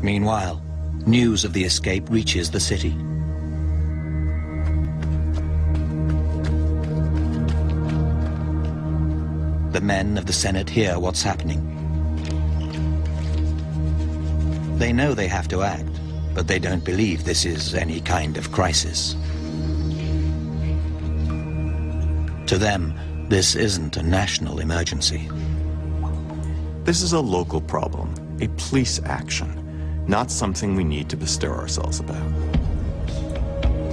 Meanwhile, news of the escape reaches the city. The men of the Senate hear what's happening. They know they have to act, but they don't believe this is any kind of crisis. To them, this isn't a national emergency. This is a local problem, a police action, not something we need to bestir ourselves about.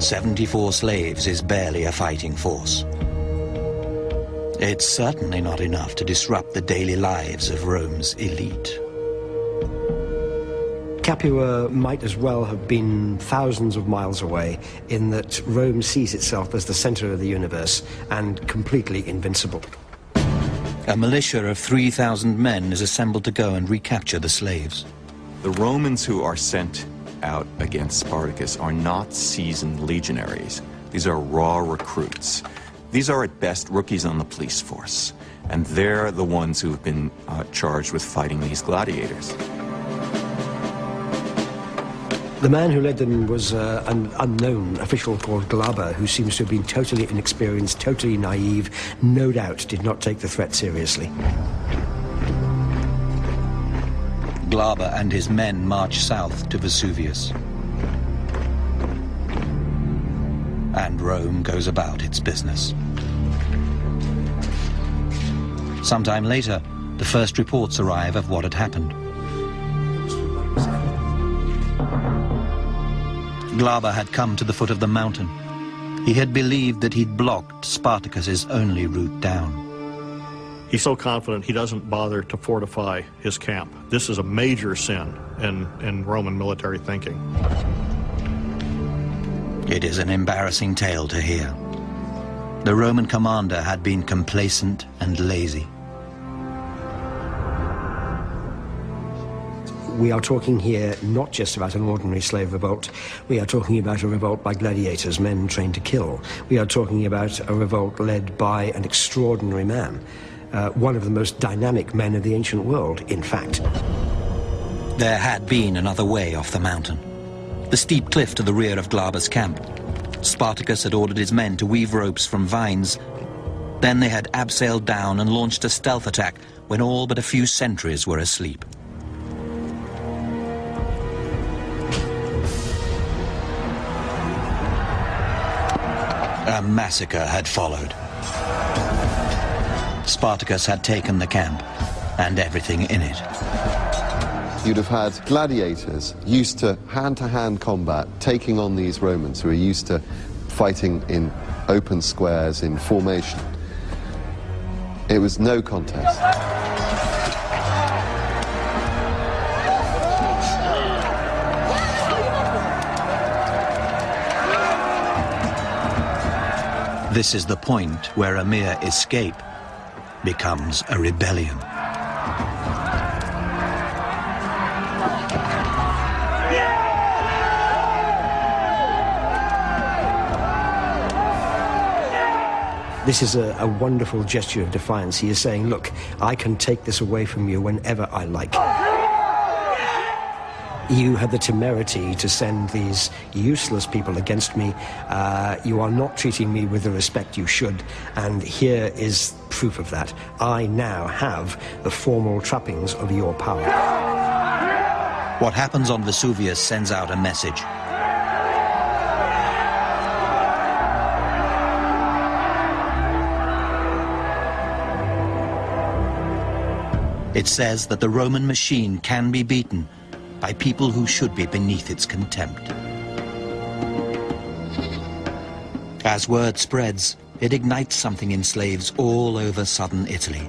74 slaves is barely a fighting force. It's certainly not enough to disrupt the daily lives of Rome's elite. Capua might as well have been thousands of miles away, in that Rome sees itself as the center of the universe and completely invincible. A militia of 3,000 men is assembled to go and recapture the slaves. The Romans who are sent out against Spartacus are not seasoned legionaries. These are raw recruits. These are at best rookies on the police force, and they're the ones who have been charged with fighting these gladiators. The man who led them was an unknown official called Glaber, who seems to have been totally inexperienced, totally naive, no doubt did not take the threat seriously. Glaber and his men march south to Vesuvius. And Rome goes about its business. Sometime later, the first reports arrive of what had happened. Glaber had come to the foot of the mountain. He had believed that he'd blocked Spartacus's only route down. He's so confident he doesn't bother to fortify his camp. This is a major sin in Roman military thinking. It is an embarrassing tale to hear. The Roman commander had been complacent and lazy. We are talking here not just about an ordinary slave revolt. We are talking about a revolt by gladiators, men trained to kill. We are talking about a revolt led by an extraordinary man, one of the most dynamic men of the ancient world, in fact. There had been another way off the mountain. The steep cliff to the rear of Glaber's camp. Spartacus had ordered his men to weave ropes from vines. Then they had abseiled down and launched a stealth attack when all but a few sentries were asleep. A massacre had followed. Spartacus had taken the camp and everything in it. You'd have had gladiators used to hand-to-hand combat, taking on these Romans who are used to fighting in open squares, in formation. It was no contest. This is the point where a mere escape becomes a rebellion. This is a wonderful gesture of defiance. He is saying, look, I can take this away from you whenever I like. You had the temerity to send these useless people against me. You are not treating me with the respect you should, and here is proof of that. I now have the formal trappings of your power. What happens on Vesuvius sends out a message. It says that the Roman machine can be beaten by people who should be beneath its contempt. As word spreads, it ignites something in slaves all over southern Italy.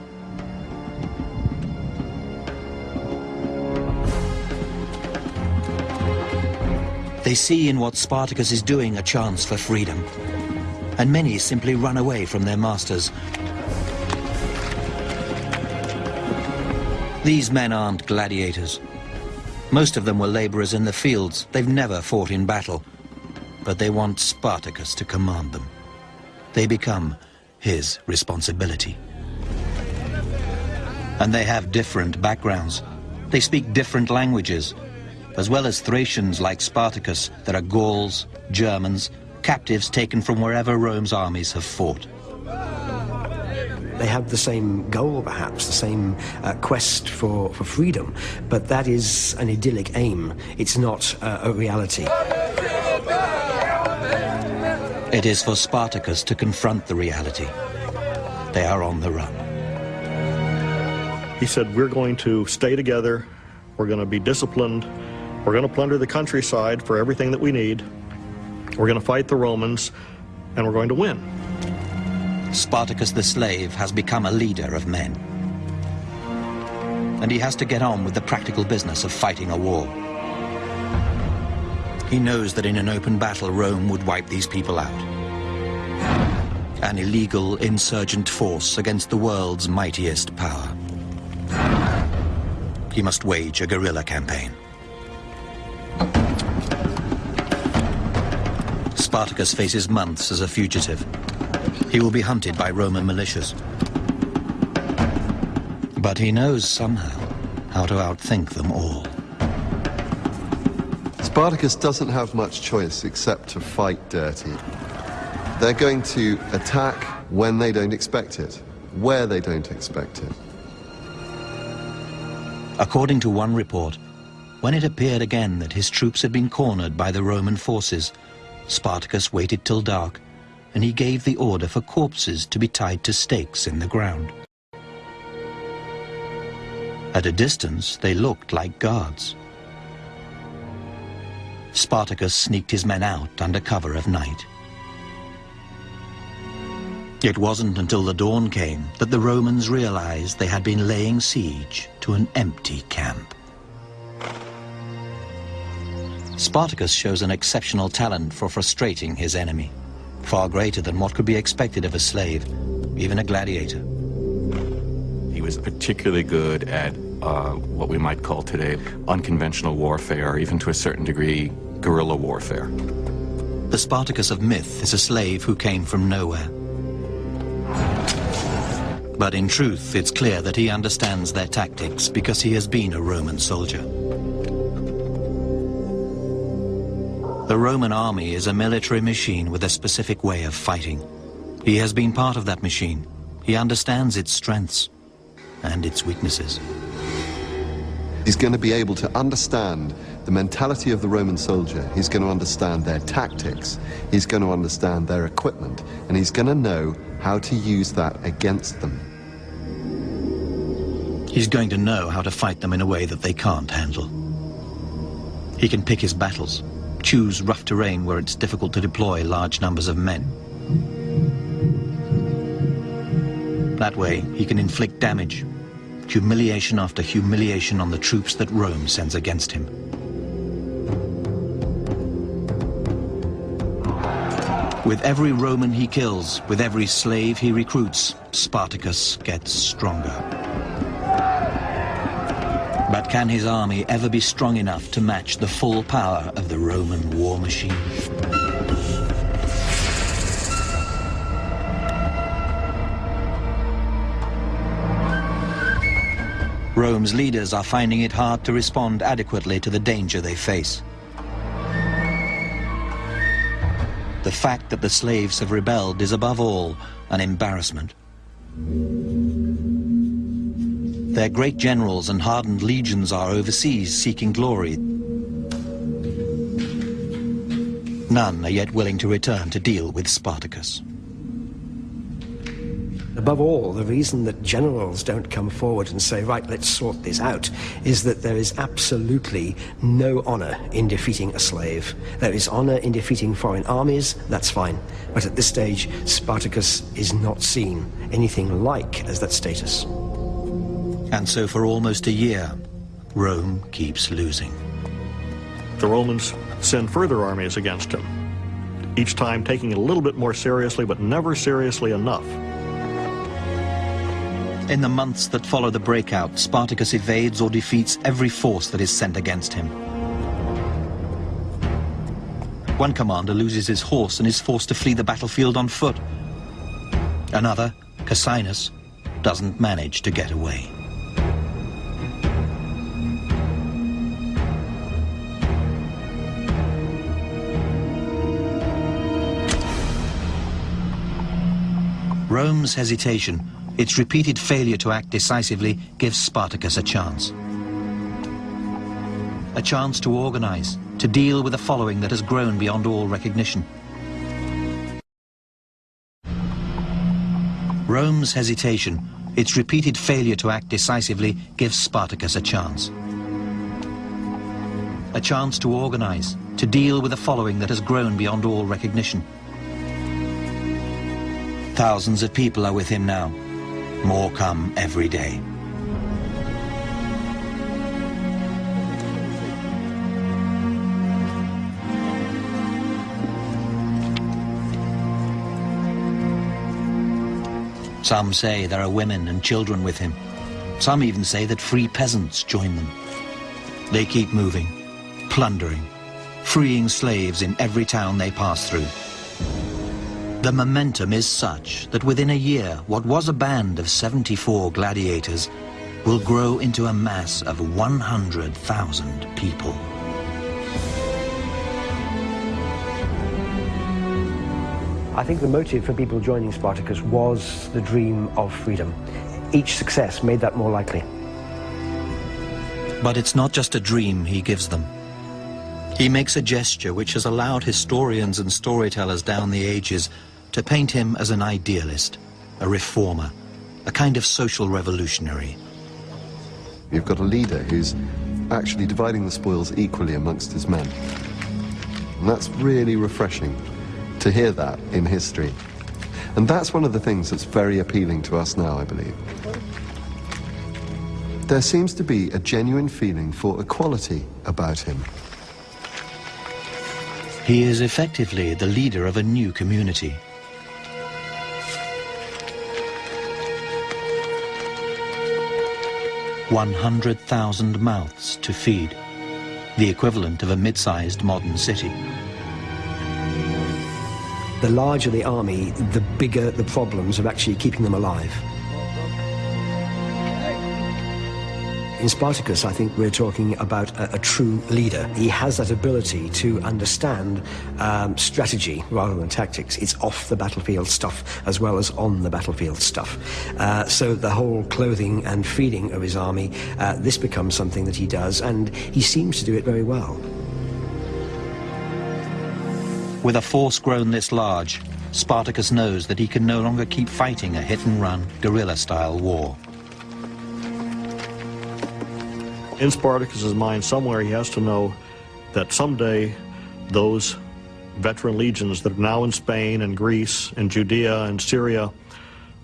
They see in what Spartacus is doing a chance for freedom, and many simply run away from their masters. These men aren't gladiators. Most of them were laborers in the fields. They've never fought in battle, but they want Spartacus to command them. They become his responsibility. And they have different backgrounds. They speak different languages. As well as Thracians like Spartacus, there are Gauls, Germans, captives taken from wherever Rome's armies have fought. They have the same goal, perhaps, the same quest for freedom, but that is an idyllic aim. It's not a reality. It is for Spartacus to confront the reality. They are on the run. He said, we're going to stay together, we're going to be disciplined, we're going to plunder the countryside for everything that we need, we're going to fight the Romans, and we're going to win. Spartacus the slave has become a leader of men. And he has to get on with the practical business of fighting a war. He knows that in an open battle, Rome would wipe these people out. An illegal insurgent force against the world's mightiest power. He must wage a guerrilla campaign. Spartacus faces months as a fugitive. He will be hunted by Roman militias. But he knows somehow how to outthink them all. Spartacus doesn't have much choice except to fight dirty. They're going to attack when they don't expect it, where they don't expect it. According to one report, when it appeared again that his troops had been cornered by the Roman forces, Spartacus waited till dark, and he gave the order for corpses to be tied to stakes in the ground. At a distance, they looked like guards. Spartacus sneaked his men out under cover of night. It wasn't until the dawn came that the Romans realized they had been laying siege to an empty camp. Spartacus shows an exceptional talent for frustrating his enemy, far greater than what could be expected of a slave, even a gladiator. He was particularly good at what we might call today unconventional warfare, even to a certain degree, guerrilla warfare. The Spartacus of myth is a slave who came from nowhere. But in truth, it's clear that he understands their tactics because he has been a Roman soldier. The Roman army is a military machine with a specific way of fighting. He has been part of that machine. He understands its strengths and its weaknesses. He's going to be able to understand the mentality of the Roman soldier. He's going to understand their tactics. He's going to understand their equipment. And he's going to know how to use that against them. He's going to know how to fight them in a way that they can't handle. He can pick his battles, choose rough terrain where it's difficult to deploy large numbers of men. That way, he can inflict damage, humiliation after humiliation on the troops that Rome sends against him. With every Roman he kills, with every slave he recruits, Spartacus gets stronger. But can his army ever be strong enough to match the full power of the Roman war machine? Rome's leaders are finding it hard to respond adequately to the danger they face. The fact that the slaves have rebelled is above all an embarrassment. Their great generals and hardened legions are overseas seeking glory. None are yet willing to return to deal with Spartacus. Above all, the reason that generals don't come forward and say, right, let's sort this out, is that there is absolutely no honor in defeating a slave. There is honor in defeating foreign armies, that's fine. But at this stage, Spartacus is not seen anything like as that status. And so for almost a year, Rome keeps losing. The Romans send further armies against him, each time taking it a little bit more seriously, but never seriously enough. In the months that follow the breakout, Spartacus evades or defeats every force that is sent against him. One commander loses his horse and is forced to flee the battlefield on foot. Another, Cassinus, doesn't manage to get away. Rome's hesitation, its repeated failure to act decisively, gives Spartacus a chance. A chance to organize, to deal with a following that has grown beyond all recognition. Rome's hesitation, its repeated failure to act decisively, gives Spartacus a chance. A chance to organize, to deal with a following that has grown beyond all recognition. Thousands of people are with him now. More come every day. Some say there are women and children with him. Some even say that free peasants join them. They keep moving, plundering, freeing slaves in every town they pass through. The momentum is such that within a year, what was a band of 74 gladiators will grow into a mass of 100,000 people. I think the motive for people joining Spartacus was the dream of freedom. Each success made that more likely. But it's not just a dream he gives them. He makes a gesture which has allowed historians and storytellers down the ages to paint him as an idealist, a reformer, a kind of social revolutionary. You've got a leader who's actually dividing the spoils equally amongst his men. And that's really refreshing to hear that in history. And that's one of the things that's very appealing to us now, I believe. There seems to be a genuine feeling for equality about him. He is effectively the leader of a new community. "100,000 mouths to feed," the equivalent of a mid-sized modern city. The larger the army, the bigger the problems of actually keeping them alive. In Spartacus, I think we're talking about a true leader. He has that ability to understand strategy rather than tactics. It's off the battlefield stuff as well as on the battlefield stuff. So the whole clothing and feeding of his army, this becomes something that he does, and he seems to do it very well. With a force grown this large, Spartacus knows that he can no longer keep fighting a hit-and-run, guerrilla-style war. In Spartacus's mind, somewhere he has to know that someday those veteran legions that are now in Spain and Greece and Judea and Syria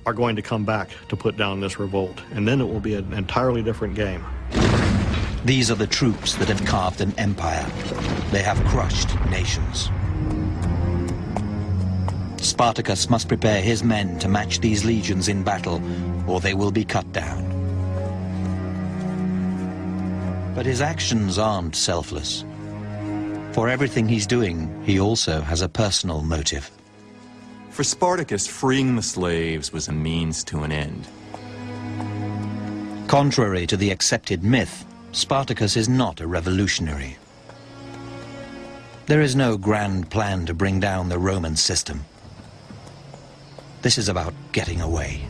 are going to come back to put down this revolt, and then it will be an entirely different game. These are the troops that have carved an empire. They have crushed nations. Spartacus must prepare his men to match these legions in battle, or they will be cut down. But his actions aren't selfless. For everything he's doing, he also has a personal motive. For Spartacus, freeing the slaves was a means to an end. Contrary to the accepted myth, Spartacus is not a revolutionary. There is no grand plan to bring down the Roman system. This is about getting away.